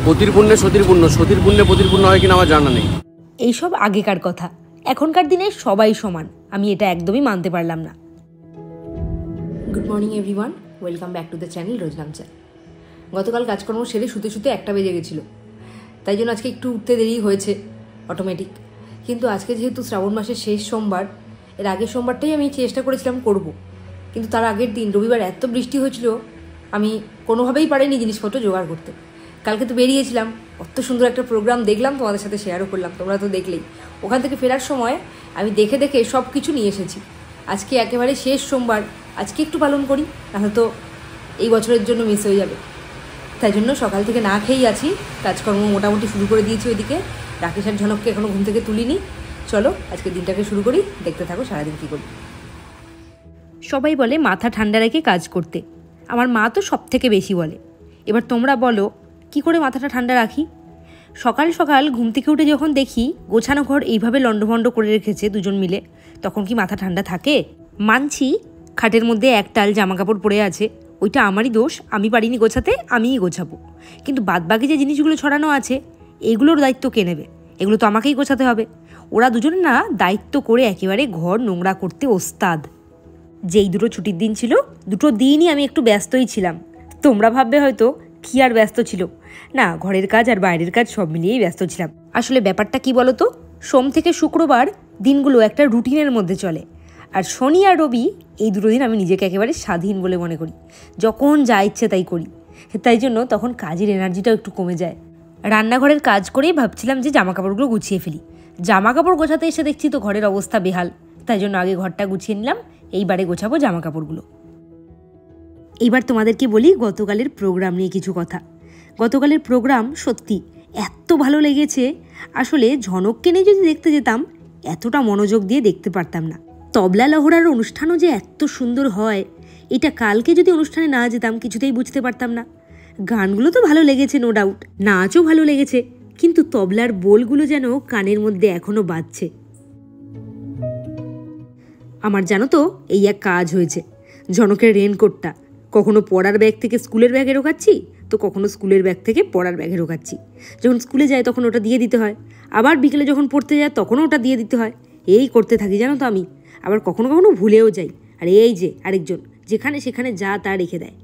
পতির পুণ্যে সতীর পুণ্য, সতীর পুণ্যে পতির পুণ্য হয় কিনা আমার জানা নেই। এইসব আগেকার কথা, এখনকার দিনে সবাই সমান, আমি এটা একদমই মানতে পারলাম না। Good morning everyone, welcome back to the channel Rojnamcha. গতকাল কাজকর্ম সেরে শুতে শুতে 1টা বেজে গেছিলো, তাই জন্য আজকে একটু উঠতে দেরি হয়েছে অটোমেটিক। কিন্তু আজকে যেহেতু শ্রাবণ মাসের শেষ সোমবার, এর আগের সোমবারটাই আমি চেষ্টা করেছিলাম করব, কিন্তু তার আগের দিন রবিবার এত বৃষ্টি হয়েছিল আমি কোনোভাবেই পারিনি জিনিসপত্র জোগাড় করতে। কালকে তো বেরিয়েছিলাম, অত সুন্দর একটা প্রোগ্রাম দেখলাম, তোমাদের সাথে শেয়ারও করলাম, তোমরা তো দেখলেই। ওখান থেকে ফেরার সময় আমি দেখে দেখে সব কিছু নিয়ে এসেছি। আজকে একেবারে শেষ সোমবার, আজকে একটু পালন করি, নাহলে তো এই বছরের জন্য মিস হয়ে যাবে। তাই জন্য সকাল থেকে না খেয়েই আছি, কাজকর্ম মোটামুটি শুরু করে দিয়েছি। ওইদিকে রাকেশ আর ঝনককে এখনও ঘুম থেকে তুলিনি। চলো আজকে দিনটাকে শুরু করি, দেখতে থাকো সারাদিন কী করি। সবাই বলে মাথা ঠান্ডা রেখে কাজ করতে, আমার মা তো সব থেকে বেশি বলে। এবার তোমরা বলো কি করে মাথাটা ঠান্ডা রাখি? সকাল সকাল ঘুম থেকে উঠে যখন দেখি গোছানো ঘর এইভাবে লণ্ডভণ্ড করে রেখেছে দুজন মিলে, তখন কি মাথা ঠান্ডা থাকে? মানছি খাটের মধ্যে একটাল জামা কাপড় পরে আছে, ওইটা আমারই দোষ, আমি পারিনি গোছাতে, আমিই গোছাবো। কিন্তু বাদবাকি যে জিনিসগুলো ছড়ানো আছে এগুলোর দায়িত্ব কে নেবে? এগুলো তো আমাকেই গোছাতে হবে। ওরা দুজনে না দায়িত্ব করে একেবারে ঘর নোংরা করতে ওস্তাদ। যেই দুটো ছুটির দিন ছিল, দুটো দিনই আমি একটু ব্যস্তই ছিলাম। তোমরা ভাববে হয়তো কি আর ব্যস্ত ছিল, না, ঘরের কাজ আর বাইরের কাজ সব মিলিয়েই ব্যস্ত ছিলাম। আসলে ব্যাপারটা কি বলো তো, সোম থেকে শুক্রবার দিনগুলো একটা রুটিনের মধ্যে চলে, আর শনি আর রবি এই দুটো দিন আমি নিজেকে একেবারে স্বাধীন বলে মনে করি, যখন যা ইচ্ছে তাই করি। তাই জন্য তখন কাজের এনার্জিটাও একটু কমে যায়। রান্নাঘরের কাজ করেই ভাবছিলাম যে জামা কাপড়গুলো গুছিয়ে ফেলি। জামা কাপড় গোছাতে এসে দেখছি তো ঘরের অবস্থা বেহাল, তাই জন্য আগে ঘরটা গুছিয়ে নিলাম, এইবারে গোছাবো জামা কাপড়গুলো। এইবার তোমাদেরকে বলি গতকালের প্রোগ্রাম নিয়ে কিছু কথা। গতকালের প্রোগ্রাম সত্যি এত ভালো লেগেছে, আসলে ঝনককে নিয়ে যদি দেখতে যেতাম এতটা মনোযোগ দিয়ে দেখতে পারতাম না। তবলা লহরার অনুষ্ঠানও যে এত সুন্দর হয়, এটা কালকে যদি অনুষ্ঠানে না যেতাম কিছুতেই বুঝতে পারতাম না। গানগুলো তো ভালো লেগেছে, নো ডাউট, নাচও ভালো লেগেছে, কিন্তু তবলার বোলগুলো যেন কানের মধ্যে এখনও বাজছে। আমার জানো তো এই এক কাজ হয়েছে, ঝনকের রেনকোটটা কখনো পড়ার ব্যাগ থেকে স্কুলের ব্যাগে ঢোকাচ্ছি, তো কখনো স্কুলের ব্যাগ থেকে পড়ার ব্যাগে ঢোকাচ্ছি। যখন স্কুলে যায় তখন ওটা দিয়ে দিতে হয়, আবার বিকেলে যখন পড়তে যায় তখনও ওটা দিয়ে দিতে হয়। এই করতে থাকি জানো তো আমি, আবার কখনো কখনো ভুলেও যাই। আর এই যে আরেকজন যেখানে সেখানে যা তা রেখে দেয়।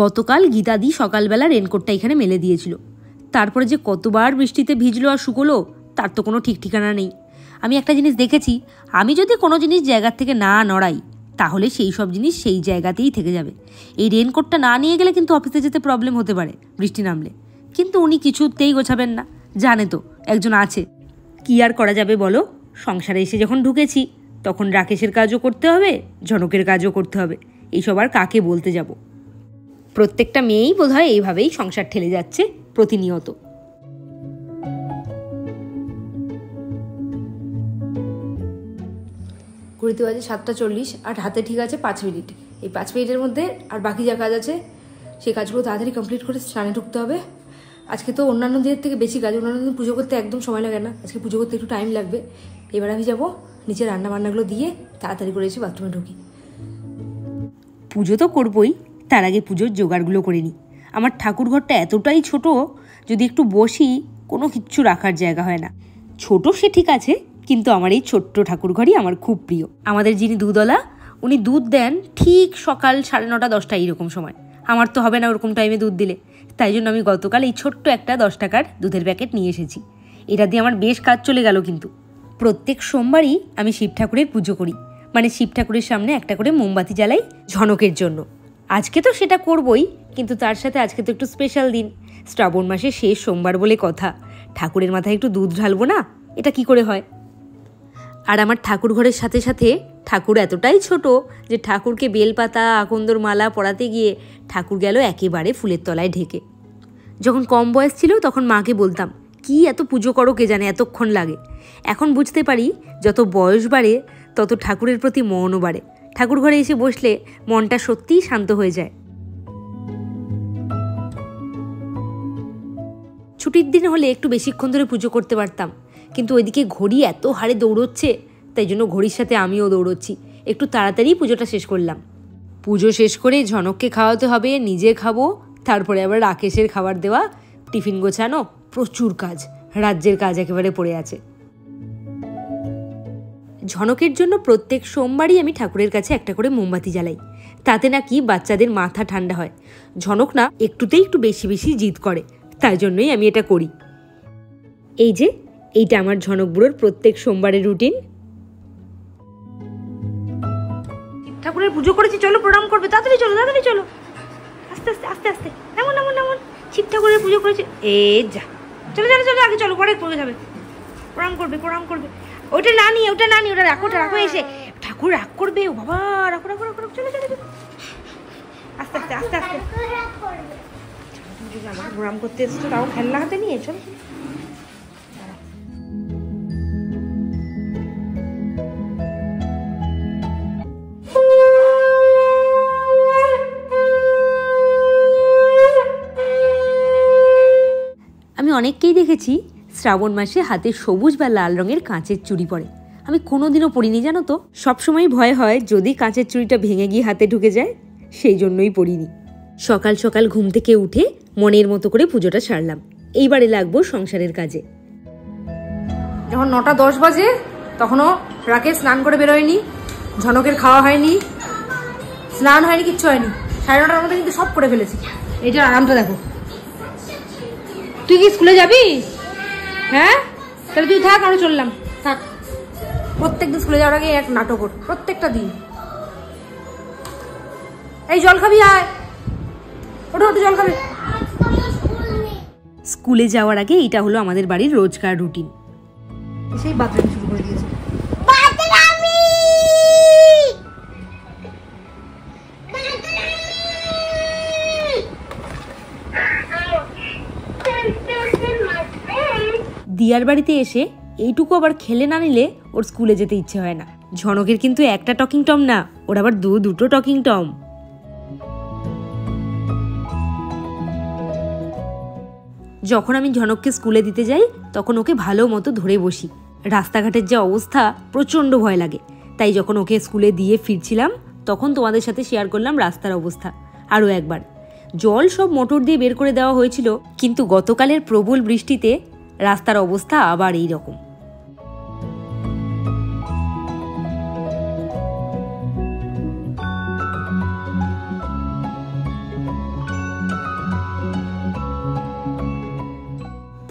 গতকাল গীতাদি সকালবেলা রেনকোটটা এখানে মেলে দিয়েছিল, তারপরে যে কতবার বৃষ্টিতে ভিজলো আর শুকোলো তার তো কোনো ঠিক ঠিকানা নেই। আমি একটা জিনিস দেখেছি, আমি যদি কোনো জিনিস জায়গার থেকে না নড়াই তাহলে সেই সব জিনিস সেই জায়গাতেই থেকে যাবে। এই রেনকোটটা না নিয়ে গেলে কিন্তু অফিসে যেতে প্রবলেম হতে পারে বৃষ্টি নামলে, কিন্তু উনি কিছুতেই গোছাবেন না। জানে তো একজন আছে, কি আর করা যাবে বলো, সংসারে এসে যখন ঢুকেছি তখন রাকেশের কাজও করতে হবে, ঝনকের কাজও করতে হবে, এইসব আর কাকে বলতে যাব। প্রত্যেকটা মেয়েই বোধহয় এইভাবেই সংসার ঠেলে যাচ্ছে প্রতিনিয়ত। ঘড়িতে বাজে 7:40 আর হাতে ঠিক আছে 5 মিনিট। এই 5 মিনিটের মধ্যে আর বাকি যা কাজ আছে সেই কাজগুলো তাড়াতাড়ি কমপ্লিট করে স্নানে ঢুকতে হবে। আজকে তো অন্যান্য দিনের থেকে বেশি কাজ, অন্যান্য দিন পুজো করতে একদম সময় লাগে না, আজকে পুজো করতে একটু টাইম লাগবে। এবার আমি যাবো নিচে রান্না বান্নাগুলো দিয়ে তাড়াতাড়ি করে এসে বাথরুমে ঢুকি। পুজো তো করবই, তার আগে পুজোর জোগাড়গুলো করে নিই। আমার ঠাকুর ঘরটা এতটাই ছোট, যদি একটু বসি কোনো কিচ্ছু রাখার জায়গা হয় না। ছোট সে ঠিক আছে, কিন্তু আমার এই ছোট্ট ঠাকুর ঘরই আমার খুব প্রিয়। আমাদের যিনি দুধওয়ালা, উনি দুধ দেন ঠিক সকাল 9:30 10টা এইরকম সময়। আমার তো হবে না ওরকম টাইমে দুধ দিলে, তাই জন্য আমি গতকাল এই ছোট্ট একটা 10 টাকার দুধের প্যাকেট নিয়ে এসেছি। এটা দিয়ে আমার বেশ কাজ চলে গেল। কিন্তু প্রত্যেক সোমবারই আমি শিব ঠাকুরের পুজো করি, মানে শিব ঠাকুরের সামনে একটা করে মোমবাতি জ্বালাই ঝনকের জন্য। আজকে তো সেটা করবই, কিন্তু তার সাথে আজকে তো একটু স্পেশাল দিন, শ্রাবণ মাসের শেষ সোমবার বলে কথা, ঠাকুরের মাথায় একটু দুধ ঢালবো না, এটা কি করে হয়? আর আমার ঠাকুর ঘরের সাথে সাথে ঠাকুর এতটাই ছোট যে ঠাকুরকে বেলপাতা আকন্দর মালা পরাতে গিয়ে ঠাকুর গেল একেবারে ফুলের তলায় ঢেকে। যখন কম বয়স ছিল তখন মাকে বলতাম, কি এত পুজো করো কে জানে, এতক্ষণ লাগে। এখন বুঝতে পারি যত বয়স বাড়ে তত ঠাকুরের প্রতি মনও বাড়ে। ঠাকুর ঘরে এসে বসলে মনটা সত্যিই শান্ত হয়ে যায়। ছুটির দিন হলে একটু বেশিক্ষণ ধরে পুজো করতে পারতাম, কিন্তু ওইদিকে ঘড়ি এত হারে দৌড়চ্ছে, তাই জন্য ঘড়ির সাথে আমিও দৌড়চ্ছি। একটু তাড়াতাড়ি পুজোটা শেষ করলাম। পুজো শেষ করে ঝনককে খাওয়াতে হবে, নিজে খাবো, তারপরে আবার রাকেশের খাবার দেওয়া, টিফিন গোছানো, প্রচুর কাজ, রাজ্যের কাজ একেবারে পড়ে আছে। ঝনকের জন্য প্রত্যেক সোমবারই আমি ঠাকুরের কাছে একটা করে মোমবাতি জ্বালাই, তাতে নাকি বাচ্চাদের মাথা ঠান্ডা হয়। ঝনক না একটুতেই একটু বেশি বেশি জিদ করে, তাই জন্যই আমি এটা করি। এই যে এইটা আমার ঝনক বুড়োর প্রত্যেক সোমবারের রুটিন। ঠাকুরের পুজো করেছি, চলো প্রণাম করবে, তাড়াতাড়ি চলো তাড়াতাড়ি চলো, আস্তে আস্তে আস্তে আস্তে, এমন এমন এমন। শিব ঠাকুরের পুজো করেছি, যা চলো চলো চলো, আগে চলো, পরে পড়ে যাবে। প্রণাম করবে প্রণাম করবে। ওটা না নিয়ে ওটা রাখো, ওটা রাখো, এসে ঠাকুর রাগ করবে। ও বাবা, রাখো রাখো রাখো, চলো চলো চলো, আস্তে আস্তে আস্তে আস্তে। আমাকে প্রণাম করতে এসছো, তাও খেলনা হাতে নিয়ে, চলো। আমি অনেককেই দেখেছি শ্রাবণ মাসে হাতে সবুজ বা লাল রঙের কাঁচের চুড়ি পরে। আমি কোনোদিনও পরিনি, জানো তো। সবসময় ভয় হয় যদি কাঁচের চুড়িটা ভেঙে গিয়ে হাতে ঢুকে যায়, সেই জন্যই পরিনি। সকাল সকাল ঘুম থেকে উঠে মনের মতো করে পুজোটা সারলাম। এইবারে লাগবো সংসারের কাজে। যখন 9:10 বাজে তখনও রাকেশ স্নান করে বেরোয়নি, ঝনকের খাওয়া হয়নি, স্নান হয়নি, কিচ্ছু হয়নি। 9:30টার মধ্যে কিন্তু সব করে ফেলেছি। এইটার আরামটা দেখো। তুই কি স্কুলে যাবি? হ্যাঁ, তাহলে তুই থাক, আমরা চললাম, থাক। প্রত্যেকদিন স্কুলে যাওয়ার আগে এক নাটক ওর, প্রত্যেকটা দিন। এই জল খাবি, আয়, ওঠো ওঠো, জল খাবি। স্কুলে যাওয়ার আগে এটা হলো আমাদের বাড়ির রোজকার রুটিন। সেই বাথরুম শুরু করে দিয়েছে। দিয়ার বাড়িতে এসে এইটুকু আবার খেলে না নিলে ওর স্কুলে যেতে ইচ্ছে হয় না। ঝনকের কিন্তু একটা টকিং টম না, ওর আবার দুটো টকিং টম। যখন আমি ঝনককে স্কুলে দিতে যাই তখন ওকে ভালো মতো ধরে বসি। রাস্তাঘাটের যে অবস্থা, প্রচণ্ড ভয় লাগে। তাই যখন ওকে স্কুলে দিয়ে ফিরছিলাম তখন তোমাদের সাথে শেয়ার করলাম রাস্তার অবস্থা। আরও একবার জল সব মোটর দিয়ে বের করে দেওয়া হয়েছিল, কিন্তু গতকালের প্রবল বৃষ্টিতে রাস্তার অবস্থা আবার এই রকম।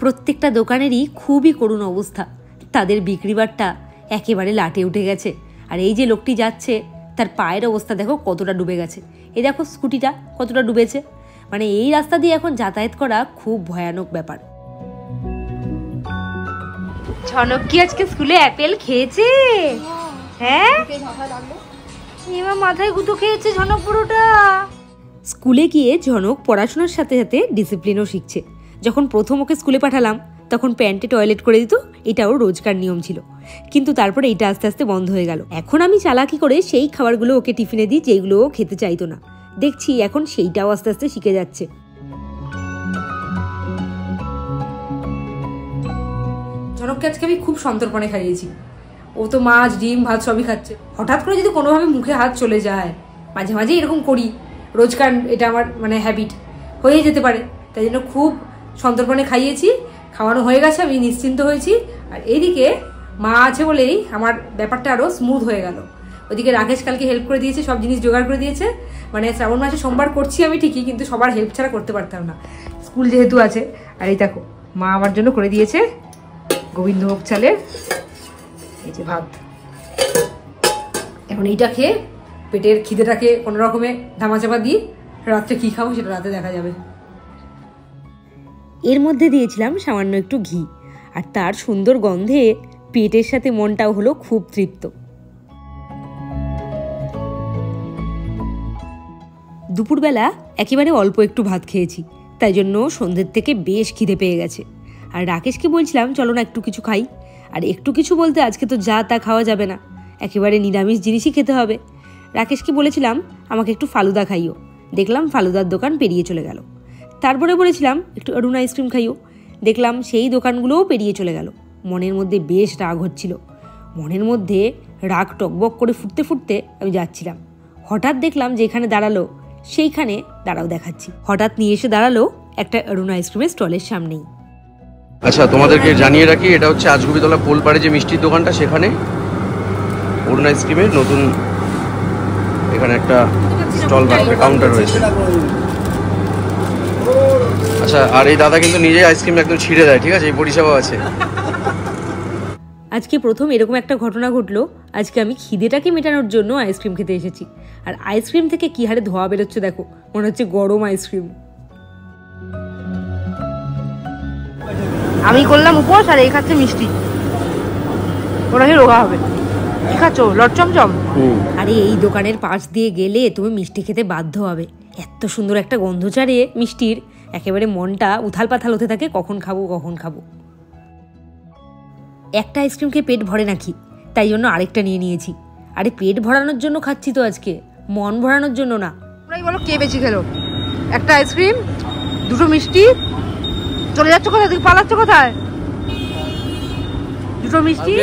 প্রত্যেকটা দোকানেরই খুবই করুণ অবস্থা, তাদের বিক্রিবারটা একেবারে লাটে উঠে গেছে। আর এই যে লোকটি যাচ্ছে তার পায়ের অবস্থা দেখো কতটা ডুবে গেছে। এই দেখো স্কুটিটা কতটা ডুবেছে। মানে এই রাস্তা দিয়ে এখন যাতায়াত করা খুব ভয়ানক ব্যাপার। ঝনক কি আজকে স্কুলে অ্যাপেল খেয়েছে? হ্যাঁ, এবার মাথায় গুঁতো খেয়েছে ঝনক পুরোটা। স্কুলে গিয়ে ঝনক পড়াশোনার সাথে সাথে ডিসিপ্লিনও শিখছে। যখন প্রথম ওকে স্কুলে পাঠালাম তখন প্যান্টে টয়লেট করে দিত, এটাও রোজকার নিয়ম ছিল। কিন্তু তারপরে এটা আস্তে আস্তে বন্ধ হয়ে গেল। এখন আমি চালাকি করে সেই খাবারগুলো ওকে টিফিনে দিই যেগুলো ও খেতে চাইতো না। দেখছি এখন সেইটাও আস্তে আস্তে শিখে যাচ্ছে। ঝনককে আজকে আমি খুব সন্তর্পণে খাইয়েছি। ও তো মাছ, ডিম, ভাত সবই খাচ্ছে। হঠাৎ করে যদি কোনোভাবে মুখে হাত চলে যায়, মাঝে মাঝে এরকম করি, রোজকার এটা আমার মানে হ্যাবিট হয়ে যেতে পারে, তাই জন্য খুব সন্তর্পণে খাইয়েছি। খাওয়ানো হয়ে গেছে, আমি নিশ্চিন্ত হয়েছি। আর এইদিকে মা আছে বলেই আমার ব্যাপারটা আরও স্মুথ হয়ে গেল। ওইদিকে রাকেশ কালকে হেল্প করে দিয়েছে, সব জিনিস জোগাড় করে দিয়েছে। মানে শ্রাবণ মাসে সোমবার করছি আমি ঠিকই, কিন্তু সবার হেল্প ছাড়া করতে পারতাম না, স্কুল যেহেতু আছে। আর এই দেখো মা আমার জন্য করে দিয়েছে গোবিন্দভোগ চালের এই যে ভাত। এখন এইটা খেয়ে পেটের খিদেটাকে কোনো রকমে ধামাচাপা দিই। রাত্রে কী খাবো সেটা রাতে দেখা যাবে। এর মধ্যে দিয়েছিলাম সামান্য একটু ঘি, আর তার সুন্দর গন্ধে পেটের সাথে মনটাও হলো খুব তৃপ্ত। দুপুরবেলা একেবারে অল্প একটু ভাত খেয়েছি, তাই জন্য সন্ধ্যের থেকে বেশ খিদে পেয়ে গেছে। আর রাকেশকে বলছিলাম চলো না একটু কিছু খাই। আর একটু কিছু বলতে আজকে তো যা তা খাওয়া যাবে না, একেবারে নিরামিষ জিনিসই খেতে হবে। রাকেশকে বলেছিলাম আমাকে একটু ফালুদা খাইও। দেখলাম ফালুদার দোকান পেরিয়ে চলে গেল। তারপরে বলেছিলাম একটু অরুণ আইসক্রিম খাইও। দেখলাম সেই দোকানগুলোও পেরিয়ে চলে গেল। মনের মধ্যে বেশ রাগ হচ্ছিল। মনের মধ্যে রাগ টকবক করে ফুটতে ফুটতে আমি যাচ্ছিলাম। হঠাৎ দেখলাম যেখানে দাঁড়ালো সেইখানে দাঁড়াও দেখাচ্ছি। হঠাৎ নিয়ে এসে দাঁড়ালো একটা অরুণ আইসক্রিমের স্টলের সামনেই। আচ্ছা, তোমাদেরকে জানিয়ে রাখি, এটা হচ্ছে আজগুবিতলা পোলপাড়ে যে মিষ্টির দোকানটা, সেখানে অরুণ আইসক্রিমের নতুন এখানে একটা স্টল বা কাউন্টার রয়েছে। আচ্ছা, আর এই দাদা কিন্তু নিজেই আইসক্রিম একদম ছিঁড়ে দেয়, ঠিক আছে, এই পরিষেবা আছে। আজকে প্রথম এরকম একটা ঘটনা ঘটলো। আজকে আমি খিদেটাকে মেটানোর জন্য আইসক্রিম খেতে এসেছি, আর আইসক্রিম থেকে কি হারে ধোয়া বেরোচ্ছে দেখো, মনে হচ্ছে গরম আইসক্রিম। আমি করলাম উপোস আর এই খাচ্ছে মিষ্টি, ওরা কি রোগা হবে। কি খাচ্ছ? লট চমচম। আরে এই দোকানের পাশ দিয়ে গেলে তুমি মিষ্টি খেতে বাধ্য হবে, এত সুন্দর একটা গন্ধ ছাড়িয়ে মিষ্টির, একেবারে মনটা উথাল পাথাল হতে থাকে, কখন খাবো কখন খাবো। একটা আইসক্রিম খেয়ে পেট ভরে নাকি, তাই জন্য আরেকটা নিয়ে নিয়েছি। আরে পেট ভরানোর জন্য খাচ্ছি তো আজকে, মন ভরানোর জন্য না। তোমরাই বলো কে বেশি খেলো? একটা আইসক্রিম, দুটো মিষ্টি। চলে যাচ্ছ কোথায়? তুমি পালাচ্ছ কোথায়? দুটো মিষ্টি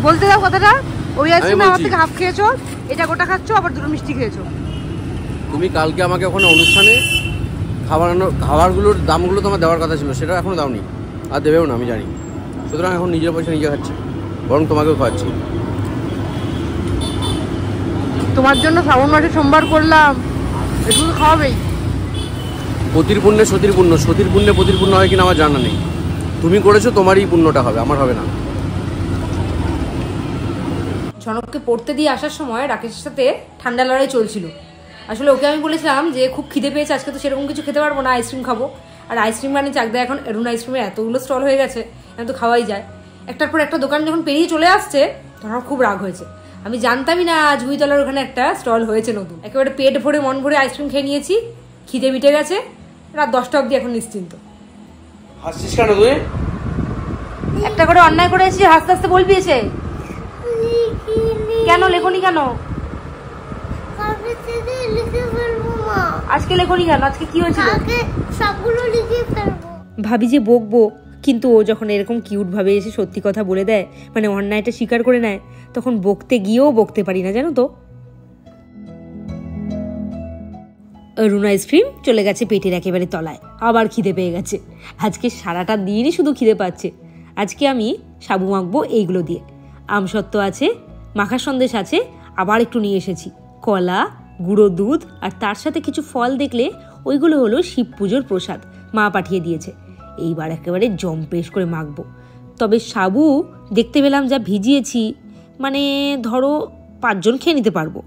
বলতে দাও কথাটা। ওই আইসক্রিম আমার থেকে হাফ খেয়েছো, এটা গোটা খাচ্ছ, আবার দুটো মিষ্টি খেয়েছো। তুমি কালকে আমাকে ওখানে অনুষ্ঠানে খাবারগুলোর দামগুলো তোমার দেওয়ার কথা ছিল, সেটা এখনো দাওনি, আর দেবেও না আমি জানি। সুতরাং এখন নিজের পয়সা নিজে খাচ্ছি, বরং তোমাকেও খাওয়াচ্ছি। তোমার জন্য শ্রাবণ মাসে সোমবার করলাম, একটু খাওয়াবেই। পতির পুণ্যে সতীর পুণ্য, সতীর পুণ্যে পতির পুণ্য হয় কিনা আমার জানা নেই। তুমি করেছো, তোমারই পুণ্যটা হবে, আমার হবে না। ঝনককে পড়তে দিয়ে আসার সময় রাকেশের সাথে ঠান্ডা লড়াই চলছিল। আসলে ওকে আমি বলেছিলাম যে খুব খিদে পেয়েছে, আজকে তো সেরকম কিছু খেতে পারবো না, আইসক্রিম খাবো। আর আইসক্রিম মানে চাকদা এখন অরুণ আইসক্রিমের এতগুলো স্টল হয়ে গেছে, এখন তো খাওয়াই যায়। একটার পর একটা দোকান যখন পেরিয়ে চলে আসছে তখন আমার খুব রাগ হয়েছে। আমি জানতামই না ঝুঁইতলার ওখানে একটা স্টল হয়েছে নতুন। একেবারে পেট ভরে মন ভরে আইসক্রিম খেয়ে নিয়েছি, খিদে মিটে গেছে, রাত 10টা অবধি এখন নিশ্চিন্ত। হাসছিস কেন তুই? একটা করে অন্যায় করে এসেছি, হাসতে হাসতে বলবি এসে। কেন লেখনি কেন? আজকে লেখনি কেন? আজকে কি হয়েছিল? ভাবি যে বকবো, কিন্তু ও যখন এরকম কিউট ভাবে এসে সত্যি কথা বলে দেয়, মানে অন্যায়টা স্বীকার করে নেয়, তখন বকতে গিয়েও বকতে পারি না, জানো তো। অরুণ আইসক্রিম চলে গেছে পেটের একেবারে তলায়, আবার খিদে পেয়ে গেছে। আজকে সারাটা দিনই শুধু খিদে পাচ্ছে। আজকে আমি সাবু মাখবো এইগুলো দিয়ে। আমসত্ত্ব আছে, মাখা সন্দেশ আছে, আবার একটু নিয়ে এসেছি কলা, গুঁড়ো দুধ, আর তার সাথে কিছু ফল। দেখলে ওইগুলো হলো শিব পুজোর প্রসাদ, মা পাঠিয়ে দিয়েছে। এইবার একেবারে জম্পেশ করে মাখবো। তবে সাবু দেখতে পেলাম যা ভিজিয়েছি, মানে ধরো 5 জন খেয়ে নিতে পারবো,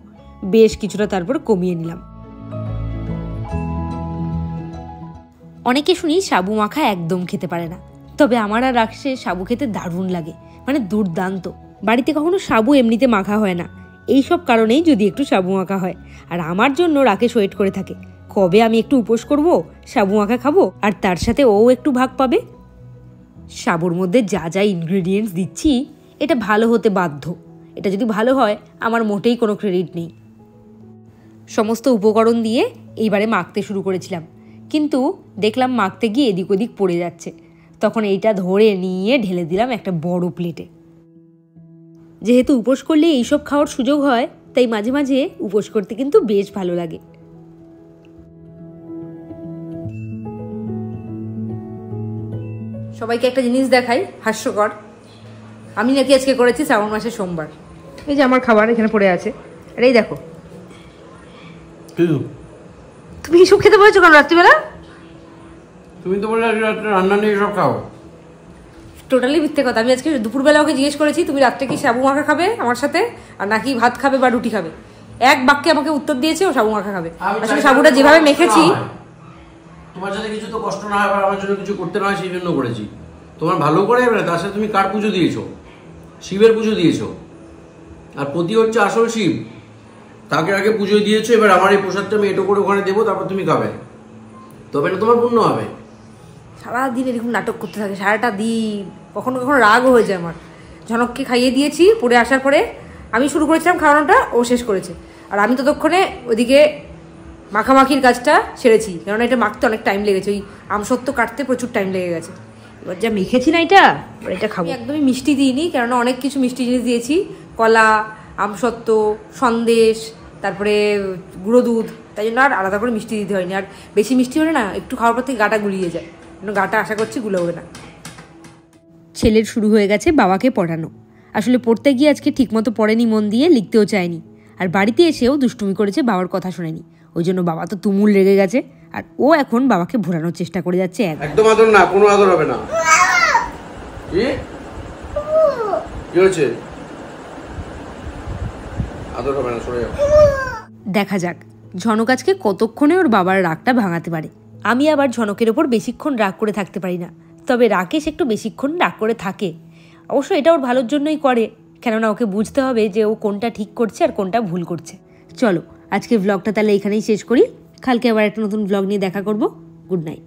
বেশ কিছুটা তারপর কমিয়ে নিলাম। অনেকে শুনি সাবু মাখা একদম খেতে পারে না, তবে আমার আর রাখছে সাবু খেতে দারুণ লাগে, মানে দুর্দান্ত। বাড়িতে কখনো সাবু এমনিতে মাখা হয় না, এই সব কারণেই যদি একটু সাবু মাখা হয়। আর আমার জন্য রাকেশ ওয়েট করে থাকে, কবে আমি একটু উপোস করব, সাবু মাখা খাবো, আর তার সাথে ও একটু ভাগ পাবে। সাবুর মধ্যে যা যা ইনগ্রেডিয়েন্টস দিচ্ছি, এটা ভালো হতে বাধ্য। এটা যদি ভালো হয় আমার মোটেই কোনো ক্রেডিট নেই। সমস্ত উপকরণ দিয়ে এইবারে মাখতে শুরু করেছিলাম, কিন্তু দেখলাম মাখতে গিয়ে এদিক ওদিক পড়ে যাচ্ছে। তখন এইটা ধরে নিয়ে ঢেলে দিলাম একটা বড় প্লেটে। যেহেতু উপোস করলে এইসব খাওয়ার সুযোগ হয়, তাই মাঝে মাঝে উপোস করতে কিন্তু বেশ ভালো লাগে। সবাইকে একটা জিনিস দেখাই, হাস্যকর। আমি নাকি আজকে করেছি শ্রাবণ মাসের সোমবার। এই যে আমার খাবার এখানে পড়ে আছে, আর এই দেখো। তুমি এসব খেতে বলেছো কেন রাত্রিবেলা? তুমি তো বলে রান্না নিয়ে সব খাও। টোটালি মিথ্যে কথা। আমি আজকে দুপুরবেলা ওকে জিজ্ঞেস করেছি তুমি রাত্রে কি সাবু মাখা খাবে আমার সাথে, আর নাকি ভাত খাবে বা রুটি খাবে। এক বাক্যে আমাকে উত্তর দিয়েছে ও সাবু মাখা খাবে। আসলে সাবুটা যেভাবে মেখেছি, তোমার সাথে কিছু তো কষ্ট না হয়, আমার জন্য কিছু করতে না হয়, সেই জন্য করেছি। তোমার ভালো করে, তার সাথে তুমি কার পুজো দিয়েছো? শিবের পুজো দিয়েছো, আর পতি হচ্ছে আসল শিব, তাকে আগে পুজো দিয়েছো। এবার আমার এই প্রসাদটা আমি এটো করে ওখানে দেবো, তারপর তুমি খাবে, তবে না তোমার পুণ্য হবে। সারাদিন এরকম নাটক করতে থাকে, সারাটা দিন। কখনো কখনো রাগও হয়ে যায় আমার। ঝনককে খাইয়ে দিয়েছি, পড়ে আসার পরে আমি শুরু করেছিলাম খাওয়ানোটা, ও শেষ করেছে। আর আমি ততক্ষণে ওইদিকে মাখামাখির কাজটা সেরেছি, কেননা এটা মাখতে অনেক টাইম লেগেছে, ওই আমসত্ত্ব কাটতে প্রচুর টাইম লেগে গেছে। এবার যা মেখেছি না এটা খাবো। একদমই মিষ্টি দিইনি, কেননা অনেক কিছু মিষ্টি জিনিস দিয়েছি, কলা, আমসত্ত্ব, সন্দেশ, তারপরে গুঁড়ো দুধ, তাই জন্য আর আলাদা করে মিষ্টি দিতে হয়নি। আর বেশি মিষ্টি হলে না একটু খাওয়ার পর থেকে গাটা গুলিয়ে যায়, গাটা আশা করছি গুলোবে না। ছেলের শুরু হয়ে গেছে বাবাকে পড়ানো। আসলে পড়তে গিয়ে আজকে ঠিকমতো পড়েনি, মন দিয়ে লিখতেও চায়নি, আর বাড়িতে এসেও দুষ্টুমি করেছে, বাবার কথা শোনেনি। ওই জন্য বাবা তো তুমুল রেগে গেছে, আর ও এখন বাবাকে ভোলানোর চেষ্টা করে যাচ্ছে। একদম আদর না, কোনো আদর হবে না। কি হয়েছে? আদর হবে না, সরে যাও। দেখা যাক ঝনক আজকে কতক্ষণে ওর বাবার রাগটা ভাঙাতে পারে। আমি আবার ঝনকের ওপর বেশিক্ষণ রাগ করে থাকতে পারি না, তবে রাকেশ একটু বেশিক্ষণ রাগ করে থাকে। অবশ্য এটা ওর ভালোর জন্যই করে, কেননা ওকে বুঝতে হবে যে ও কোনটা ঠিক করছে আর কোনটা ভুল করছে। চলো আজকে ব্লগটা তাহলে এখানেই শেষ করি, কালকে আবার একটা নতুন ব্লগ নিয়ে দেখা করব। Good night.